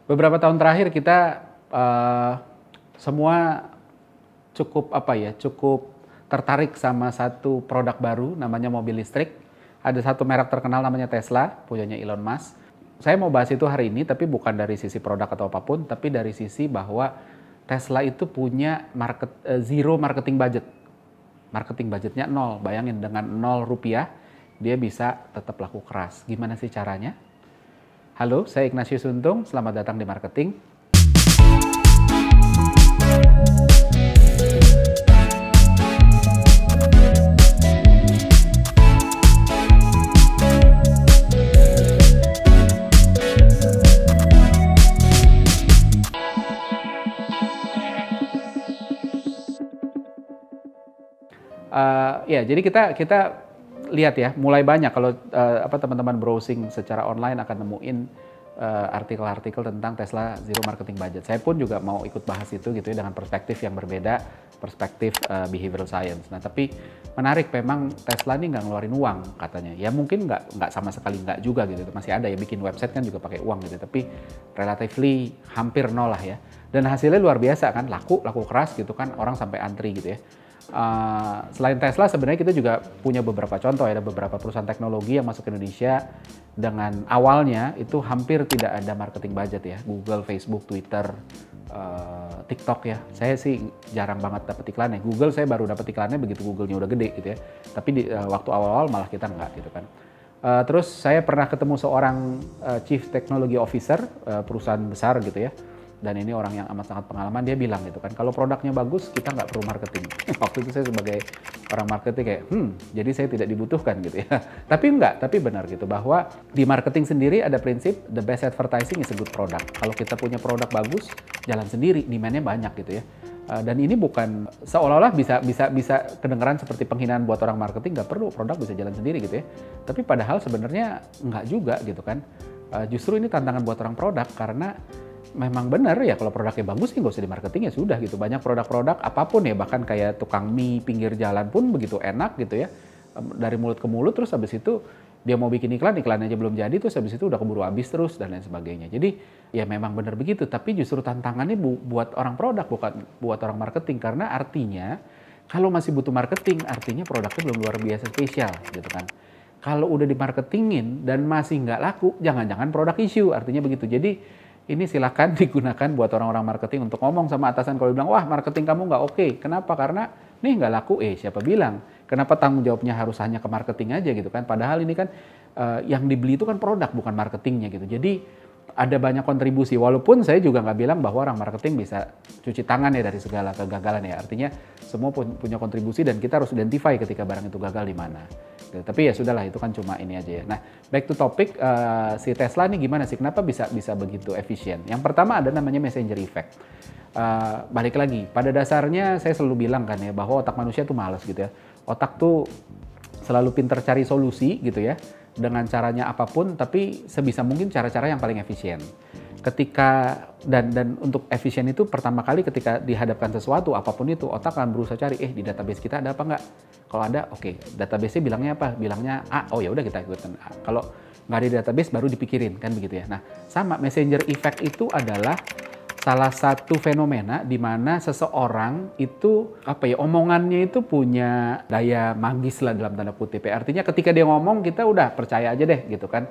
Beberapa tahun terakhir kita semua cukup tertarik sama satu produk baru namanya mobil listrik. Ada satu merek terkenal namanya Tesla, punyanya Elon Musk. Saya mau bahas itu hari ini, tapi bukan dari sisi produk atau apapun, tapi dari sisi bahwa Tesla itu punya zero marketing budget. Marketing budgetnya nol. Bayangin dengan 0 rupiah, dia bisa tetap laku keras. Gimana sih caranya? Halo, saya Ignatius Untung. Selamat datang di Marketing. Jadi kita lihat ya, mulai banyak kalau teman-teman browsing secara online akan nemuin artikel-artikel tentang Tesla Zero Marketing Budget. Saya pun juga mau ikut bahas itu gitu ya, dengan perspektif yang berbeda, perspektif behavioral science. Nah, tapi menarik memang Tesla ini nggak ngeluarin uang katanya. Ya mungkin nggak sama sekali nggak juga gitu. Masih ada ya, bikin website kan juga pakai uang gitu. Tapi relatively hampir nol lah ya. Dan hasilnya luar biasa kan, laku keras gitu kan, orang sampai antri gitu ya. Selain Tesla sebenarnya kita juga punya beberapa contoh ya, ada beberapa perusahaan teknologi yang masuk ke Indonesia dengan awalnya itu hampir tidak ada marketing budget ya, Google, Facebook, Twitter, TikTok ya. Saya sih jarang banget dapat iklannya. Google saya baru dapat iklannya begitu Google-nya udah gede gitu ya. Tapi di waktu awal-awal malah kita enggak gitu kan. Terus saya pernah ketemu seorang Chief Technology Officer perusahaan besar gitu ya. Dan ini orang yang amat sangat pengalaman, dia bilang gitu kan, kalau produknya bagus kita nggak perlu marketing. Waktu itu saya sebagai orang marketing kayak, jadi saya tidak dibutuhkan gitu ya. Tapi benar gitu, bahwa di marketing sendiri ada prinsip, the best advertising is a good product. Kalau kita punya produk bagus, jalan sendiri, demand-nya banyak gitu ya. Dan ini bukan seolah-olah bisa kedengeran seperti penghinaan buat orang marketing, nggak perlu, produk bisa jalan sendiri gitu ya. Tapi padahal sebenarnya nggak juga gitu kan. Justru ini tantangan buat orang produk, karena memang benar ya, kalau produknya bagus ya nggak usah di marketing ya sudah gitu. Banyak produk-produk apapun ya, bahkan kayak tukang mie pinggir jalan pun begitu enak gitu ya, dari mulut ke mulut, terus habis itu dia mau bikin iklan aja belum jadi, terus habis itu udah keburu habis terus dan lain sebagainya. Jadi ya memang benar begitu, tapi justru tantangannya buat orang produk, bukan buat orang marketing. Karena artinya kalau masih butuh marketing, artinya produknya belum luar biasa spesial gitu kan. Kalau udah dimarketingin dan masih nggak laku, jangan-jangan produk issue, artinya begitu. Jadi ini silakan digunakan buat orang-orang marketing untuk ngomong sama atasan kalau bilang, wah marketing kamu nggak oke. Kenapa? Karena nih nggak laku. Siapa bilang? Kenapa tanggung jawabnya harus hanya ke marketing aja gitu kan? Padahal ini kan yang dibeli itu kan produk, bukan marketingnya gitu. Jadi ada banyak kontribusi. Walaupun saya juga nggak bilang bahwa orang marketing bisa cuci tangan ya dari segala kegagalan ya. Artinya semua punya kontribusi dan kita harus identify ketika barang itu gagal di mana. Tapi ya sudahlah, itu kan cuma ini aja ya. Nah, back to topic, si Tesla ini gimana sih? Kenapa bisa begitu efisien? Yang pertama ada namanya messenger effect. Balik lagi, pada dasarnya saya selalu bilang kan ya, bahwa otak manusia tuh malas gitu ya. Otak tuh selalu pinter cari solusi gitu ya, dengan caranya apapun, tapi sebisa mungkin cara-cara yang paling efisien. Dan untuk efisien itu pertama kali ketika dihadapkan sesuatu apapun itu, otak akan berusaha cari di database kita ada apa nggak. Kalau ada, oke, database-nya bilangnya apa? Bilangnya A, oh ya udah kita ikutin A. Kalau nggak ada di database baru dipikirin kan begitu ya. Nah, sama messenger effect itu adalah salah satu fenomena di mana seseorang itu omongannya itu punya daya magis lah dalam tanda kutip ya. Artinya ketika dia ngomong kita udah percaya aja deh gitu kan.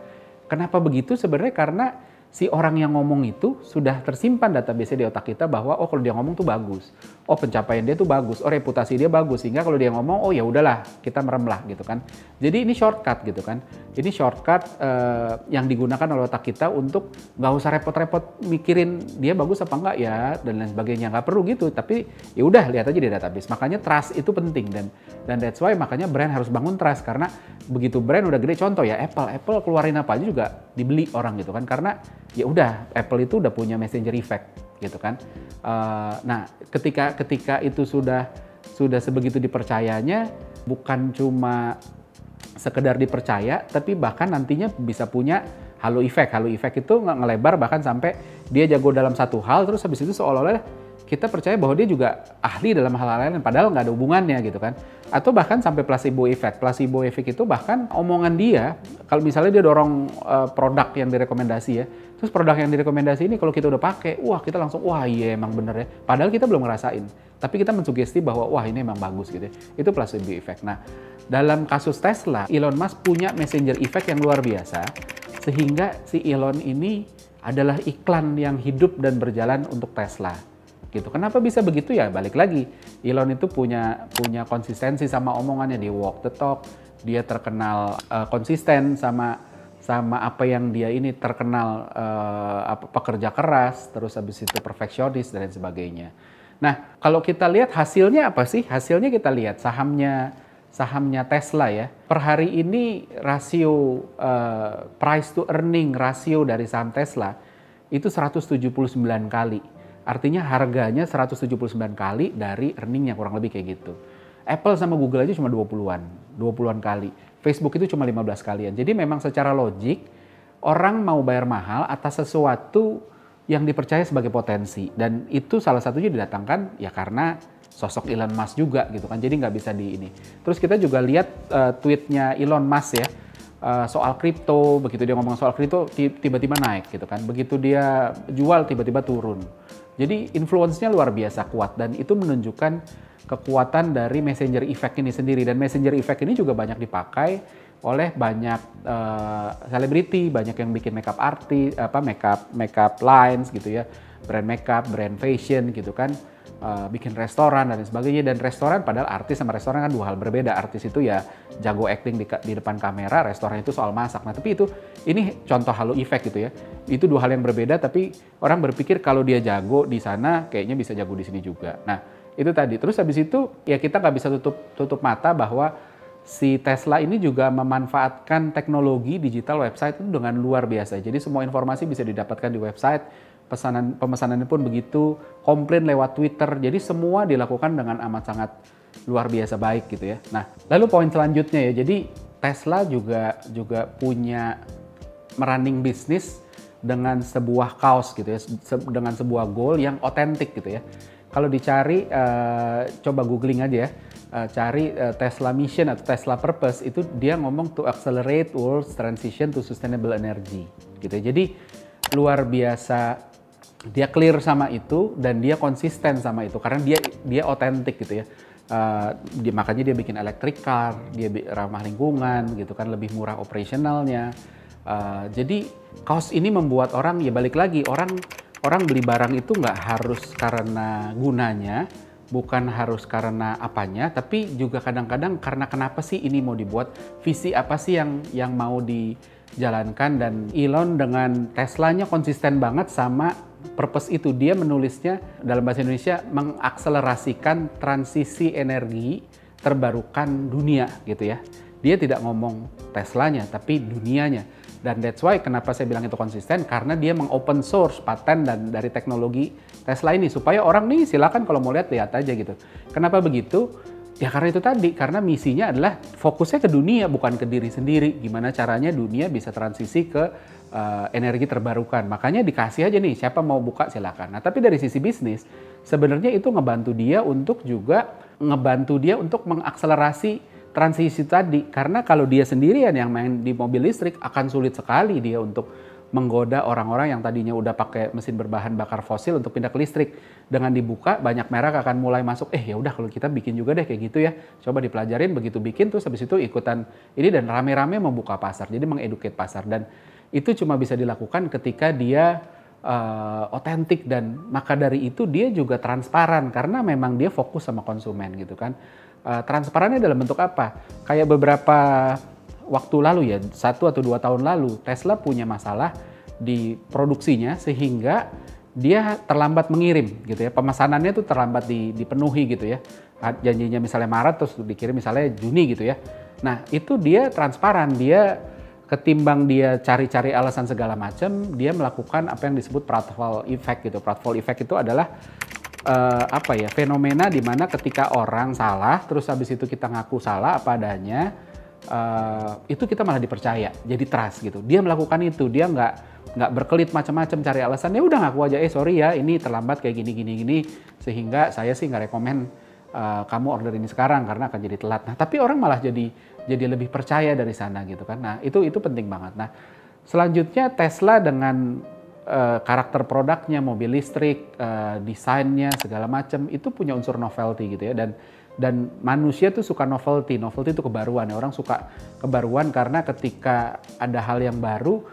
Kenapa begitu? Sebenarnya karena si orang yang ngomong itu sudah tersimpan database di otak kita bahwa kalau dia ngomong tuh bagus, pencapaian dia tuh bagus, reputasi dia bagus, sehingga kalau dia ngomong ya udahlah kita merem lah gitu kan. Jadi ini shortcut gitu kan. Ini shortcut yang digunakan oleh otak kita untuk nggak usah repot-repot mikirin dia bagus apa enggak ya dan lain sebagainya, nggak perlu gitu. Tapi ya udah lihat aja di database. Makanya trust itu penting dan that's why makanya brand harus bangun trust, karena begitu brand udah gede, contoh ya Apple keluarin apa aja juga dibeli orang gitu kan, karena ya udah Apple itu udah punya messenger effect gitu kan. Nah ketika itu sudah sebegitu dipercayanya, bukan cuma sekedar dipercaya, tapi bahkan nantinya bisa punya halo effect. Halo effect itu ngelebar bahkan sampai dia jago dalam satu hal, terus habis itu seolah-olah kita percaya bahwa dia juga ahli dalam hal-hal lain, padahal nggak ada hubungannya gitu kan. Atau bahkan sampai placebo effect. Placebo effect itu bahkan omongan dia, kalau misalnya dia dorong produk yang direkomendasi ya, terus produk yang direkomendasi ini kalau kita udah pakai, wah kita langsung, wah iya emang bener ya. Padahal kita belum ngerasain, tapi kita mensugesti bahwa wah ini emang bagus gitu ya. Itu placebo effect. Nah, dalam kasus Tesla, Elon Musk punya messenger effect yang luar biasa, sehingga si Elon ini adalah iklan yang hidup dan berjalan untuk Tesla. Gitu. Kenapa bisa begitu ya? Balik lagi, Elon itu punya konsistensi sama omongannya, dia walk the talk, dia terkenal konsisten sama apa yang dia ini terkenal pekerja keras, terus habis itu perfeksionis dan lain sebagainya. Nah, kalau kita lihat hasilnya apa sih? Hasilnya kita lihat sahamnya Tesla ya. Per hari ini rasio price to earning rasio dari saham Tesla itu 179 kali. Artinya harganya 179 kali dari earningnya, kurang lebih kayak gitu. Apple sama Google aja cuma 20-an kali. Facebook itu cuma 15 kalian. Jadi memang secara logik, orang mau bayar mahal atas sesuatu yang dipercaya sebagai potensi. Dan itu salah satunya didatangkan ya karena sosok Elon Musk juga gitu kan. Jadi nggak bisa di ini. Terus kita juga lihat tweetnya Elon Musk ya. Soal kripto, begitu dia ngomong soal kripto tiba-tiba naik gitu kan. Begitu dia jual tiba-tiba turun. Jadi influence-nya luar biasa kuat dan itu menunjukkan kekuatan dari messenger effect ini sendiri. Dan messenger effect ini juga banyak dipakai oleh banyak selebriti, banyak yang bikin makeup artis, makeup lines gitu ya, brand makeup, brand fashion gitu kan, bikin restoran dan sebagainya. Dan restoran, padahal artis sama restoran kan dua hal berbeda. Artis itu ya jago acting di depan kamera, restoran itu soal masak. Nah tapi ini contoh halo effect gitu ya. Itu dua hal yang berbeda, tapi orang berpikir kalau dia jago di sana, kayaknya bisa jago di sini juga. Nah itu tadi. Terus habis itu ya kita nggak bisa tutup mata bahwa si Tesla ini juga memanfaatkan teknologi digital website itu dengan luar biasa. Jadi semua informasi bisa didapatkan di website, pemesanannya pun begitu, komplain lewat Twitter. Jadi semua dilakukan dengan amat sangat luar biasa baik gitu ya. Nah, lalu poin selanjutnya ya. Jadi Tesla juga punya running bisnis dengan sebuah cause gitu ya, dengan sebuah goal yang otentik gitu ya. Kalau dicari, coba googling aja ya. Cari Tesla Mission atau Tesla Purpose, itu dia ngomong to accelerate world's transition to sustainable energy gitu ya. Jadi luar biasa, dia clear sama itu dan dia konsisten sama itu karena dia otentik gitu ya. Makanya dia bikin electric car, dia ramah lingkungan gitu kan, lebih murah operasionalnya. Jadi kaos ini membuat orang, ya balik lagi, orang beli barang itu nggak harus karena gunanya, bukan harus karena apanya, tapi juga kadang-kadang karena kenapa sih ini mau dibuat, visi apa sih yang mau dijalankan. Dan Elon dengan Teslanya konsisten banget sama purpose itu. Dia menulisnya dalam bahasa Indonesia, mengakselerasikan transisi energi terbarukan dunia gitu ya. Dia tidak ngomong Teslanya, tapi dunianya. Dan that's why kenapa saya bilang itu konsisten, karena dia mengopen source paten dan dari teknologi Tesla ini supaya orang nih silakan kalau mau lihat aja gitu. Kenapa begitu? Ya karena itu tadi, karena misinya adalah fokusnya ke dunia bukan ke diri sendiri. Gimana caranya dunia bisa transisi ke energi terbarukan. Makanya dikasih aja nih, siapa mau buka silakan. Nah tapi dari sisi bisnis sebenarnya itu ngebantu dia untuk mengakselerasi transisi tadi, karena kalau dia sendirian yang main di mobil listrik akan sulit sekali dia untuk menggoda orang-orang yang tadinya udah pakai mesin berbahan bakar fosil untuk pindah ke listrik. Dengan dibuka, banyak merek akan mulai masuk, ya udah kalau kita bikin juga deh kayak gitu ya, coba dipelajarin, begitu bikin terus habis itu ikutan ini dan rame-rame membuka pasar, jadi mengeduket pasar. Dan itu cuma bisa dilakukan ketika dia otentik, dan maka dari itu dia juga transparan karena memang dia fokus sama konsumen gitu kan. Transparannya dalam bentuk apa? Kayak beberapa waktu lalu ya, 1 atau 2 tahun lalu, Tesla punya masalah di produksinya sehingga dia terlambat mengirim gitu ya. Pemesanannya tuh terlambat dipenuhi gitu ya. Janjinya misalnya Maret terus dikirim misalnya Juni gitu ya. Nah itu dia transparan, dia ketimbang dia cari-cari alasan segala macam, dia melakukan apa yang disebut pratfall effect gitu. Pratfall effect itu adalah fenomena di mana ketika orang salah, terus habis itu kita ngaku salah apa adanya, itu kita malah dipercaya, jadi trust gitu. Dia melakukan itu, dia nggak berkelit macam-macam cari alasan, ya udah ngaku aja, sorry ya ini terlambat kayak gini, sehingga saya sih nggak rekomen kamu order ini sekarang karena akan jadi telat. Nah tapi orang malah jadi lebih percaya dari sana gitu kan. Nah itu penting banget. Nah selanjutnya Tesla dengan karakter produknya, mobil listrik, desainnya segala macam itu punya unsur novelty gitu ya, dan manusia tuh suka novelty itu kebaruan ya. Orang suka kebaruan karena ketika ada hal yang baru,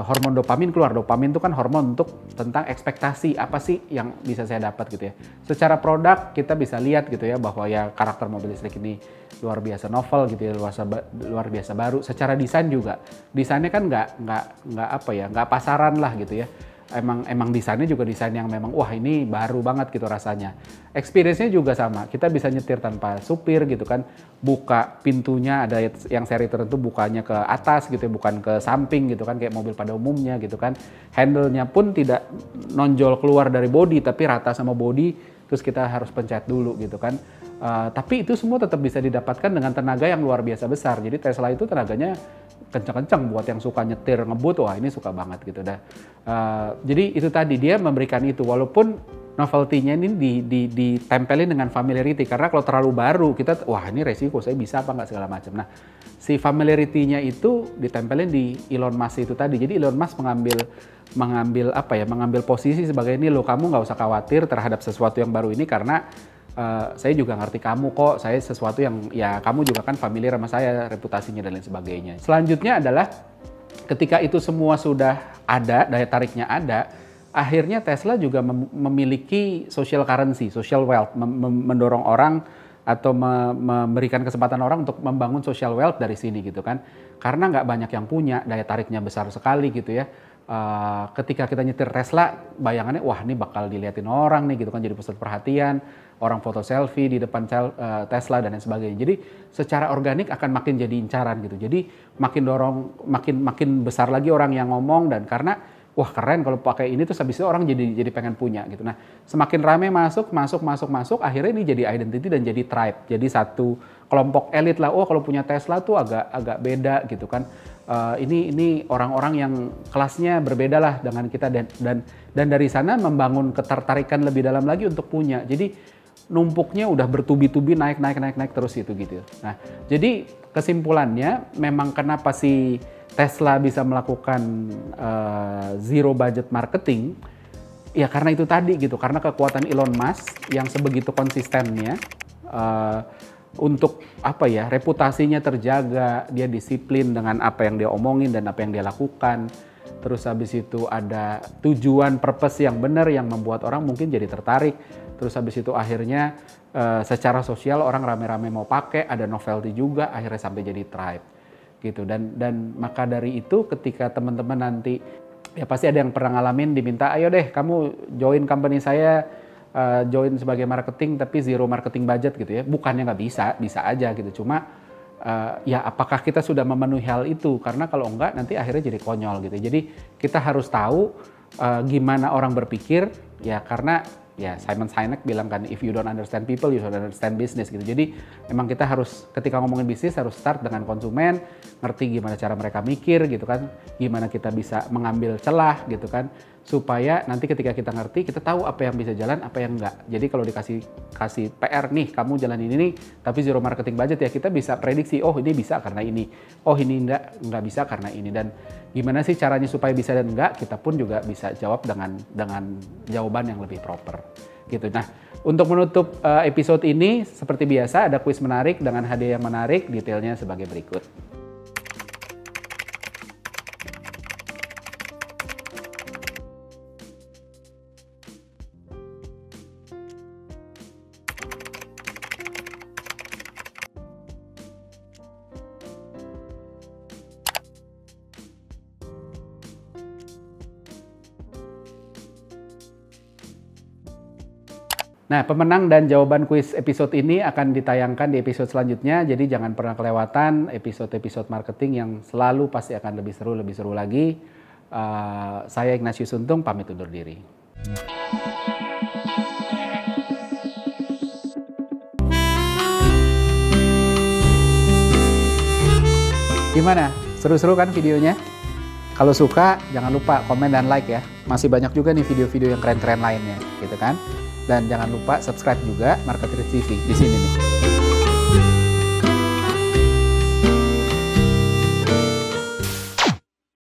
hormon dopamin keluar. Dopamin itu kan hormon untuk tentang ekspektasi, apa sih yang bisa saya dapat gitu ya. Secara produk kita bisa lihat gitu ya bahwa ya karakter mobil listrik ini luar biasa novel gitu ya, luar biasa baru. Secara desain juga, desainnya kan nggak pasaran lah gitu ya. Emang desainnya juga desain yang memang wah ini baru banget gitu rasanya. Experience-nya juga sama, kita bisa nyetir tanpa supir gitu kan, buka pintunya ada yang seri tertentu bukanya ke atas gitu ya, bukan ke samping gitu kan kayak mobil pada umumnya gitu kan. Handle-nya pun tidak nonjol keluar dari bodi tapi rata sama bodi, terus kita harus pencet dulu gitu kan. Tapi itu semua tetap bisa didapatkan dengan tenaga yang luar biasa besar. Jadi Tesla itu tenaganya kencang-kencang buat yang suka nyetir ngebut, wah ini suka banget gitu dah. Jadi itu tadi dia memberikan itu, walaupun novelty-nya ini ditempelin dengan familiarity, karena kalau terlalu baru kita wah ini resiko saya bisa apa nggak segala macam. Nah si familiarity-nya itu ditempelin di Elon Musk itu tadi. Jadi Elon Musk mengambil posisi sebagai ini loh, kamu nggak usah khawatir terhadap sesuatu yang baru ini karena saya juga ngerti kamu kok, saya sesuatu yang ya kamu juga kan familiar sama saya, reputasinya dan lain sebagainya. Selanjutnya adalah ketika itu semua sudah ada, daya tariknya ada, akhirnya Tesla juga memiliki social currency, social wealth, mendorong orang atau memberikan kesempatan orang untuk membangun social wealth dari sini gitu kan. Karena nggak banyak yang punya, daya tariknya besar sekali gitu ya. Ketika kita nyetir Tesla, bayangannya wah ini bakal dilihatin orang nih gitu kan, jadi pusat perhatian, orang foto selfie di depan Tesla dan lain sebagainya. Jadi secara organik akan makin jadi incaran gitu. Jadi makin besar lagi orang yang ngomong, dan karena wah keren kalau pakai ini terus habis itu orang jadi pengen punya gitu. Nah, semakin rame masuk, akhirnya ini jadi identity dan jadi tribe. Jadi satu kelompok elit lah. Oh, kalau punya Tesla tuh agak beda gitu kan. Ini orang-orang yang kelasnya berbeda lah dengan kita, dan dari sana membangun ketertarikan lebih dalam lagi untuk punya. Jadi numpuknya udah bertubi-tubi naik terus gitu. Nah, jadi kesimpulannya memang kenapa si Tesla bisa melakukan zero budget marketing, ya karena itu tadi gitu, karena kekuatan Elon Musk yang sebegitu konsistennya untuk apa ya, reputasinya terjaga, dia disiplin dengan apa yang dia omongin dan apa yang dia lakukan. Terus habis itu ada tujuan, purpose yang benar yang membuat orang mungkin jadi tertarik. Terus habis itu akhirnya secara sosial orang rame-rame mau pakai, ada novelty juga, akhirnya sampai jadi tribe gitu. Dan maka dari itu ketika teman-teman nanti ya pasti ada yang pernah ngalamin diminta, ayo deh kamu join company saya, join sebagai marketing tapi zero marketing budget gitu ya. Bukannya nggak bisa aja gitu. Cuma ya apakah kita sudah memenuhi hal itu? Karena kalau enggak nanti akhirnya jadi konyol gitu. Jadi kita harus tahu gimana orang berpikir ya, karena ya Simon Sinek bilang kan, if you don't understand people, you don't understand business gitu. Jadi emang kita harus ketika ngomongin bisnis harus start dengan konsumen, ngerti gimana cara mereka mikir gitu kan, gimana kita bisa mengambil celah gitu kan, supaya nanti ketika kita ngerti kita tahu apa yang bisa jalan, apa yang enggak. Jadi kalau dikasih PR nih, kamu jalan ini nih, tapi zero marketing budget ya, kita bisa prediksi, oh ini bisa karena ini, oh ini enggak bisa karena ini. Dan gimana sih caranya supaya bisa dan enggak, kita pun juga bisa jawab dengan jawaban yang lebih proper gitu. Nah, untuk menutup episode ini seperti biasa ada kuis menarik dengan hadiah yang menarik, detailnya sebagai berikut. Nah, pemenang dan jawaban kuis episode ini akan ditayangkan di episode selanjutnya. Jadi jangan pernah kelewatan episode-episode marketing yang selalu pasti akan lebih seru lagi. Saya Ignatius Untung, pamit undur diri. Gimana? Seru-seru kan videonya? Kalau suka, jangan lupa komen dan like ya. Masih banyak juga nih video-video yang keren-keren lainnya, gitu kan? Dan jangan lupa subscribe juga Marketer TV di sini nih.